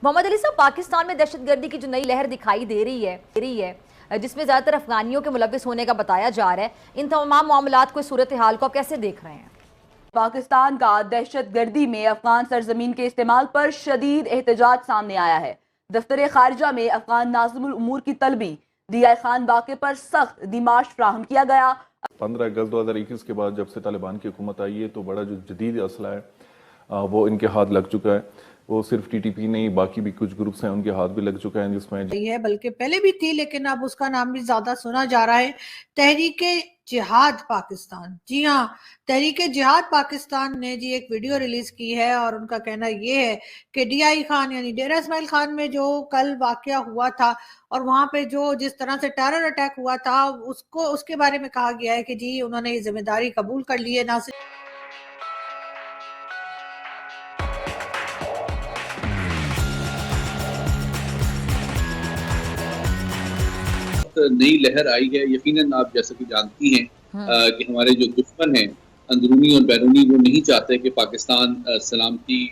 محمد علی صاحب، پاکستان میں دہشت گردی کی جو نئی لہر دکھائی دے رہی ہے جس میں زیادہ تر افغانیوں کے ملوث ہونے کا بتایا جا رہا ہے، ان تمام معاملات کو صورتحال کو آپ کیسے دیکھ رہے ہیں؟ پاکستان کا دہشت گردی میں افغان سرزمین کے استعمال پر شدید احتجاج سامنے آیا ہے۔ دفتر خارجہ میں افغان ناظم الامور کی طلبی ضیاء خان واقعے پر سخت دیمارش فراہم کیا گیا۔ 15 اگست 2021 کے بعد جب سے طالبان کی حکومت آئی ہے تو بڑا جو جدید اسلحہ ہے وہ ان کے ہاتھ لگ چکا ہے۔ وہ صرف ٹی ٹی پی نہیں، باقی بھی کچھ گروپس ہیں ان کے ہاتھ بھی لگ چکا ہے، جس میں بلکہ پہلے بھی تھی لیکن اب اس کا نام بھی زیادہ سنا جا رہا ہے، تحریک جہاد پاکستان۔ جی ہاں، تحریک جہاد پاکستان نے جی ایک ویڈیو ریلیز کی ہے اور ان کا کہنا یہ ہے کہ ڈی آئی خان یعنی ڈیرہ اسماعیل خان میں جو کل واقعہ ہوا تھا اور وہاں پہ جو جس طرح سے ٹیرر اٹیک ہوا تھا اس کے بارے میں کہا گیا ہے کہ جی انہوں نے یہ ذمہ داری قبول کر لی ہے۔ نہ صرف نئی لہر آئی ہے، یقیناً آپ جیسا کہ جانتی ہیں کہ ہمارے جو دشمن ہیں اندرونی اور بیرونی، وہ نہیں چاہتے کہ پاکستان سلامتی،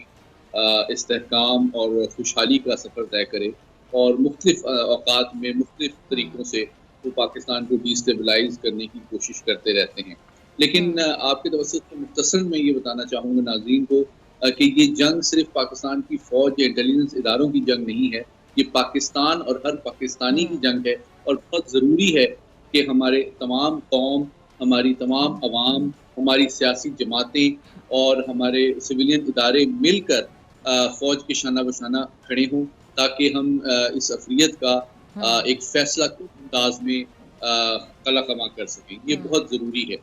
استحکام اور خوشحالی کا سفر طے کرے، اور مختلف اوقات میں مختلف طریقوں سے وہ پاکستان کو ڈی اسٹیبلائز کرنے کی کوشش کرتے رہتے ہیں۔ لیکن آپ کے توسط سے مختصر میں یہ بتانا چاہوں گا ناظرین کو کہ یہ جنگ صرف پاکستان کی فوج یا انٹیلیجنس اداروں کی جنگ نہیں ہے، یہ پاکستان اور ہر پاکستانی کی جنگ ہے، اور بہت ضروری ہے کہ ہمارے تمام قوم، ہماری تمام عوام، ہماری سیاسی جماعتیں اور ہمارے سویلین ادارے مل کر فوج کے شانہ بشانہ کھڑے ہوں، تاکہ ہم اس عفریت کا ایک فیصلہ کن انداز میں قلع کما کر سکیں۔ یہ بہت ضروری ہے۔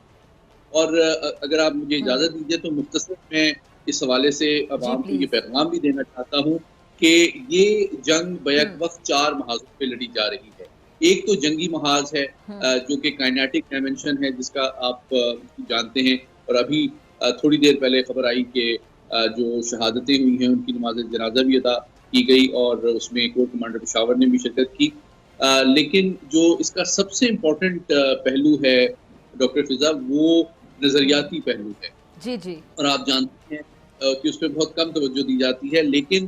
اور اگر آپ مجھے اجازت دیجیے تو مختصر میں اس حوالے سے عوام کو یہ پیغام بھی دینا چاہتا ہوں کہ یہ جنگ بیک وقت 4 محاذوں پہ لڑی جا رہی ہے۔ ایک تو جنگی محاذ ہے جو کہ کائنیٹک ڈائمنشن ہے، جس کا آپ جانتے ہیں، اور ابھی تھوڑی دیر پہلے خبر آئی کہ جو شہادتیں ہوئی ہیں ان کی نماز جنازہ بھی ادا کی گئی، اور اس میں کور کمانڈر پشاور نے بھی شرکت کی۔ لیکن جو اس کا سب سے امپورٹنٹ پہلو ہے ڈاکٹر فضا، وہ نظریاتی پہلو ہے۔ جی جی، اور آپ جانتے ہیں کہ اس پہ بہت کم توجہ دی جاتی ہے، لیکن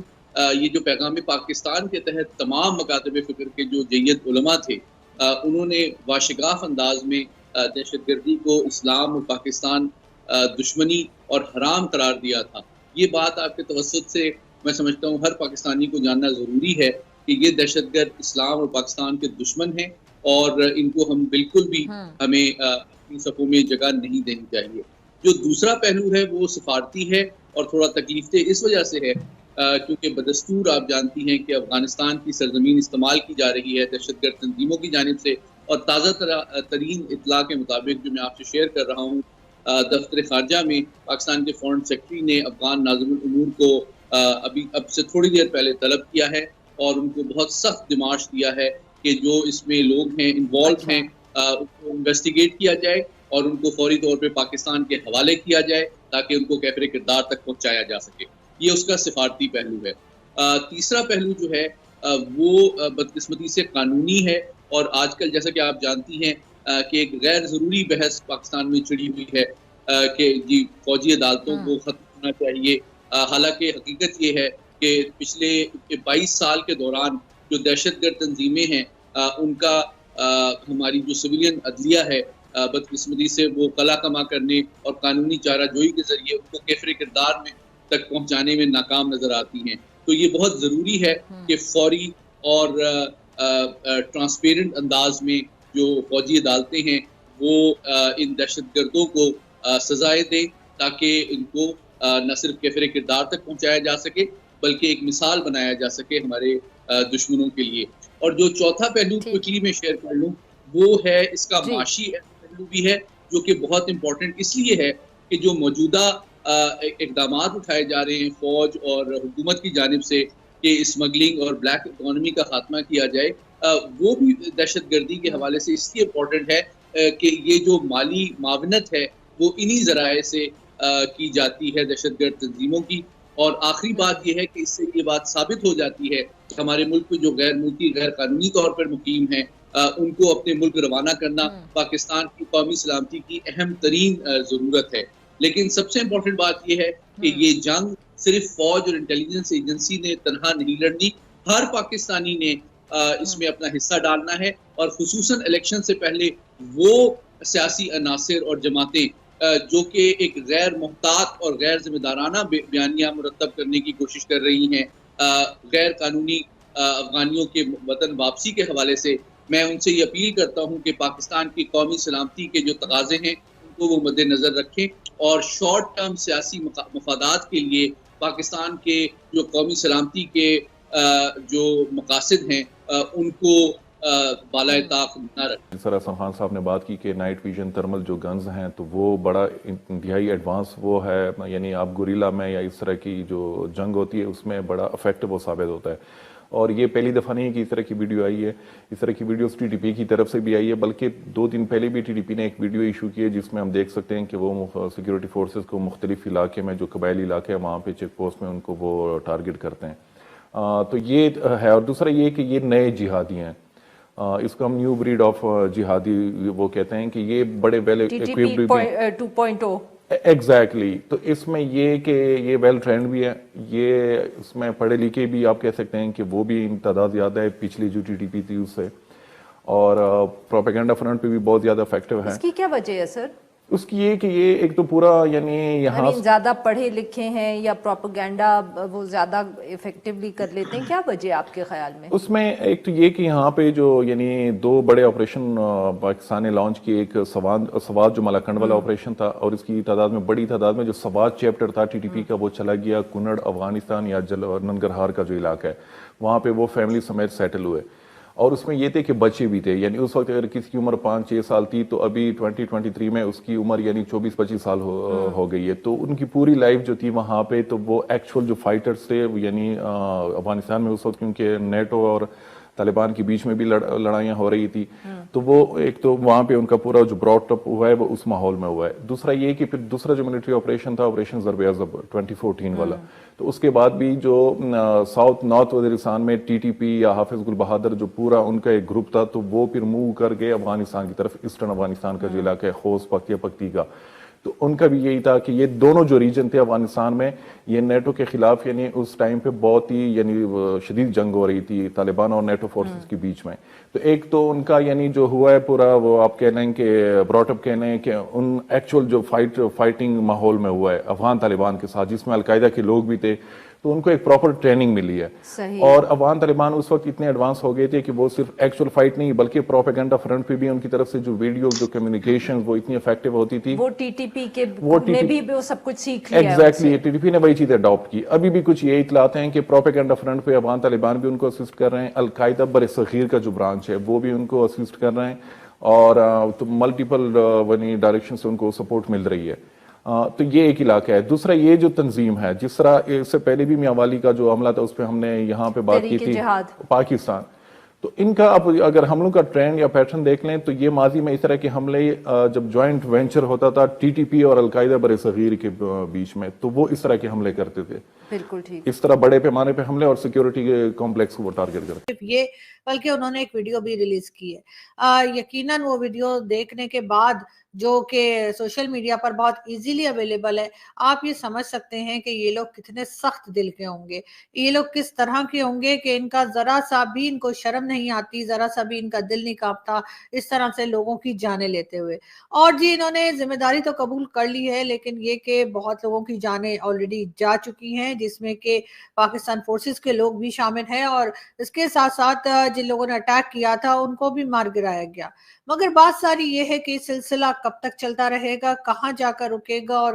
یہ جو پیغام پاکستان کے تحت تمام مکاتب فکر کے جو جید علماء تھے، انہوں نے واشگاف انداز میں دہشت گردی کو اسلام اور پاکستان دشمنی اور حرام قرار دیا تھا۔ یہ بات آپ کے توسط سے میں سمجھتا ہوں ہر پاکستانی کو جاننا ضروری ہے کہ یہ دہشت گرد اسلام اور پاکستان کے دشمن ہیں، اور ان کو ہم بالکل بھی ہمیں اپنی صفوں میں جگہ نہیں دینی چاہیے۔ جو دوسرا پہلو ہے وہ سفارتی ہے، اور تھوڑا تکلیف دہ اس وجہ سے ہے کیونکہ بدستور آپ جانتی ہیں کہ افغانستان کی سرزمین استعمال کی جا رہی ہے دہشت گرد تنظیموں کی جانب سے، اور تازہ ترین اطلاع کے مطابق جو میں آپ سے شیئر کر رہا ہوں، دفتر خارجہ میں پاکستان کے فورن سیکرٹری نے افغان ناظم الامور کو اب سے تھوڑی دیر پہلے طلب کیا ہے، اور ان کو بہت سخت دماش دیا ہے کہ جو اس میں لوگ ہیں انوالو ہیں ان کو انویسٹیگیٹ کیا جائے اور ان کو فوری طور پہ پاکستان کے حوالے کیا جائے تاکہ ان کو کیفر کردار تک پہنچایا جا سکے۔ یہ اس کا سفارتی پہلو ہے۔ تیسرا پہلو جو ہے وہ بدقسمتی سے قانونی ہے، اور آج کل جیسا کہ آپ جانتی ہیں کہ ایک غیر ضروری بحث پاکستان میں چھڑی ہوئی ہے کہ جی فوجی عدالتوں کو ختم ہونا چاہیے۔ حالانکہ حقیقت یہ ہے کہ پچھلے 22 سال کے دوران جو دہشت گرد تنظیمیں ہیں ان کا ہماری جو سویلین عدلیہ ہے بدقسمتی سے وہ قلع کما کرنے اور قانونی چارہ جوئی کے ذریعے ان کو کیفر کردار میں تک پہنچانے میں ناکام نظر آتی ہیں۔ تو یہ بہت ضروری ہے کہ فوری اور ٹرانسپیرنٹ انداز میں جو فوجی عدالتیں ہیں وہ ان دہشت گردوں کو سزائیں دیں تاکہ ان کو نہ صرف کیفر کردار تک پہنچایا جا سکے بلکہ ایک مثال بنایا جا سکے ہمارے دشمنوں کے لیے۔ اور جو چوتھا پہلو کوئکلی میں شیئر کر لوں وہ ہے اس کا معاشی پہلو بھی ہے، جو کہ بہت امپورٹنٹ اس لیے ہے کہ جو موجودہ اقدامات اٹھائے جا رہے ہیں فوج اور حکومت کی جانب سے کہ اسمگلنگ اور بلیک اکانومی کا خاتمہ کیا جائے، وہ بھی دہشت گردی کے حوالے سے اس لیے امپورٹنٹ ہے کہ یہ جو مالی معاونت ہے وہ انہی ذرائع سے کی جاتی ہے دہشت گرد تنظیموں کی۔ اور آخری بات یہ ہے کہ اس سے یہ بات ثابت ہو جاتی ہے کہ ہمارے ملک میں جو غیر ملکی غیر قانونی طور پر مقیم ہیں ان کو اپنے ملک روانہ کرنا پاکستان کی قومی سلامتی کی اہم ترین ضرورت ہے۔ لیکن سب سے امپورٹنٹ بات یہ ہے کہ یہ جنگ صرف فوج اور انٹیلیجنس ایجنسی نے تنہا نہیں لڑنی، ہر پاکستانی نے اس میں اپنا حصہ ڈالنا ہے، اور خصوصاً الیکشن سے پہلے وہ سیاسی عناصر اور جماعتیں جو کہ ایک غیر محتاط اور غیر ذمہ دارانہ بیانیہ مرتب کرنے کی کوشش کر رہی ہیں غیر قانونی افغانیوں کے وطن واپسی کے حوالے سے، میں ان سے یہ اپیل کرتا ہوں کہ پاکستان کی قومی سلامتی کے جو تقاضے ہیں ان کو وہ مد نظر رکھیں، اور شارٹ ٹرم سیاسی مفادات کے لیے پاکستان کے جو قومی سلامتی کے جو مقاصد ہیں ان کو بالائے طاق نہ رکھیں۔ جس طرح احسان خان صاحب نے بات کی کہ نائٹ ویژن تھرمل جو گنز ہیں تو وہ بڑا انتہائی ایڈوانس وہ ہے، یعنی آپ گوریلا میں یا اس طرح کی جو جنگ ہوتی ہے اس میں بڑا افیکٹو وہ ثابت ہوتا ہے، اور یہ پہلی دفعہ نہیں کہ اس طرح کی ویڈیو آئی ہے، اس طرح کی ویڈیوز ٹی ٹی پی کی طرف سے بھی آئی ہے، بلکہ 2 دن پہلے بھی ٹی ٹی پی نے ایک ویڈیو ایشو کی ہے جس میں ہم دیکھ سکتے ہیں کہ وہ سیکیورٹی فورسز کو مختلف علاقے میں جو قبائلی علاقے ہیں وہاں پہ چیک پوسٹ میں ان کو وہ ٹارگٹ کرتے ہیں، تو یہ ہے۔ اور دوسرا یہ کہ یہ نئے جہادی ہیں، اس کو ہم نیو بریڈ آف جہادی وہ کہتے ہیں کہ یہ بڑے ویل ایکوپڈ 2.0 ایگزیکٹلی، تو اس میں یہ کہ یہ ویل ٹرینڈ بھی ہے، یہ اس میں پڑھے لکھے بھی آپ کہہ سکتے ہیں کہ وہ بھی ان تعداد زیادہ ہے پچھلی جو ٹی ٹی پی تھی اس سے، اور پروپیگنڈا فرنٹ پہ بھی بہت زیادہ افیکٹو ہے۔ اس کی کیا وجہ ہے سر؟ اس کی یہ کہ یہ ایک تو پورا یعنی یہاں زیادہ پڑھے لکھے ہیں یا پروپیگنڈا وہ زیادہ افیکٹولی کر لیتے ہیں، کیا وجہ آپ کے خیال میں؟ اس میں ایک تو یہ کہ یہاں پہ جو یعنی 2 بڑے آپریشن پاکستان نے لانچ کی، ایک سوات جو ملاکنڈ والا آپریشن تھا، اور اس کی تعداد میں بڑی تعداد میں جو سوات چیپٹر تھا ٹی ٹی پی کا وہ چلا گیا کنڑ افغانستان یا ننگرہار کا جو علاقہ ہے وہاں پہ وہ فیملی سمیت سیٹل ہوئے، اور اس میں یہ تھے کہ بچے بھی تھے، یعنی اس وقت اگر کسی کی عمر 5-6 سال تھی تو ابھی 2023 میں اس کی عمر یعنی 24-25 سال ہو گئی ہے، تو ان کی پوری لائف جو تھی وہاں پہ تو وہ ایکچول جو فائٹرز تھے یعنی افغانستان میں اس وقت کیونکہ نیٹو اور طالبان کے بیچ میں بھی لڑائیاں ہو رہی تھی، تو وہ ایک تو وہاں پہ ان کا پورا جو براڈ اپ ہوا ہے وہ اس ماحول میں ہوا ہے۔ دوسرا یہ کہ پھر دوسرا جو ملٹری آپریشن تھا آپریشن ضرب عضب 2014 والا، تو اس کے بعد بھی جو ساؤتھ نارتھ وزیرستان میں ٹی ٹی پی یا حافظ گل بہادر جو پورا ان کا ایک گروپ تھا تو وہ پھر موو کر گئے افغانستان کی طرف، ایسٹرن افغانستان کا جو علاقہ ہے خوست پکتی کا، تو ان کا بھی یہی تھا کہ یہ دونوں جو ریجن تھے افغانستان میں یہ نیٹو کے خلاف یعنی اس ٹائم پہ بہت ہی یعنی شدید جنگ ہو رہی تھی طالبان اور نیٹو فورسز کے بیچ میں، تو ایک تو ان کا یعنی جو ہوا ہے پورا وہ آپ کہہ لیں کہ براٹ اپ کہہ لیں کہ ان ایکچول جو فائٹنگ ماحول میں ہوا ہے افغان طالبان کے ساتھ جس میں القاعدہ کے لوگ بھی تھے، تو ان کو ایک پراپر ٹریننگ ملی ہے، اور افغان طالبان اس وقت اتنے ایڈوانس ہو گئے تھے کہ وہ صرف ایکچول فائٹ نہیں بلکہ پروپیگنڈا فرنٹ پہ بھی ان کی طرف سے جو ویڈیو جو کمیونیکیشن وہ اتنی افیکٹو ہوتی تھی، وہ ٹی ٹی پی کے میں بھی وہ سب کچھ سیکھ لیا ہے۔ ایگزیکٹلی، ٹی ٹی پی نے وہی چیز اڈاپٹ کی۔ ابھی بھی کچھ یہ اطلاعات ہیں کہ پروپیگنڈا فرنٹ پہ افغان طالبان بھی ان کو اسسٹ کر رہے ہیں، القاعدہ بر صغیر کا جو برانچ ہے وہ بھی ان کو اسسٹ کر رہے ہیں، اور ملٹیپل ڈائریکشن سے ان کو سپورٹ مل رہی ہے، تو یہ ایک علاقہ ہے۔ دوسرا یہ جو تنظیم ہے، جس طرح اس سے پہلے بھی میاوالی کا جو حملہ تھا اس پہ ہم نے یہاں پہ بات کی تھی پاکستان، تو ان کا اب اگر حملوں کا ٹرینڈ یا پیٹرن دیکھ لیں تو یہ ماضی میں اس طرح کے حملے جب جوائنٹ وینچر ہوتا تھا ٹی ٹی پی اور القاعدہ بر صغیر کے بیچ میں تو وہ اس طرح کے حملے کرتے تھے، بالکل ٹھیک، اس طرح بڑے پیمانے پہ حملے اور سیکیورٹی کے کمپلیکس کو وہ ٹارگٹ کرتے صرف یہ بلکہ انہوں نے ایک ویڈیو بھی ریلیز کی ہے، یقیناً وہ ویڈیو دیکھنے کے بعد جو کہ سوشل میڈیا پر بہت ایزیلی اویلیبل ہے، آپ یہ سمجھ سکتے ہیں کہ یہ لوگ کتنے سخت دل کے ہوں گے، یہ لوگ کس طرح کے ہوں گے کہ ان کا ذرا سا بھی ان کو شرم نہیں آتی، ذرا سا بھی ان کا دل نہیں کانپتا اس طرح سے لوگوں کی جانیں لیتے ہوئے۔ اور جی انہوں نے ذمہ داری تو قبول کر لی ہے، لیکن یہ کہ بہت لوگوں کی جانیں آلریڈی جا چکی ہیں، جس میں کہ پاکستان فورسز کے لوگ بھی شامل ہیں، اور اس کے ساتھ ساتھ جن لوگوں نے اٹیک کیا تھا ان کو بھی مار گرایا گیا۔ مگر بات ساری یہ ہے کہ سلسلہ کب تک چلتا رہے گا، کہاں جا کر رکے گا، اور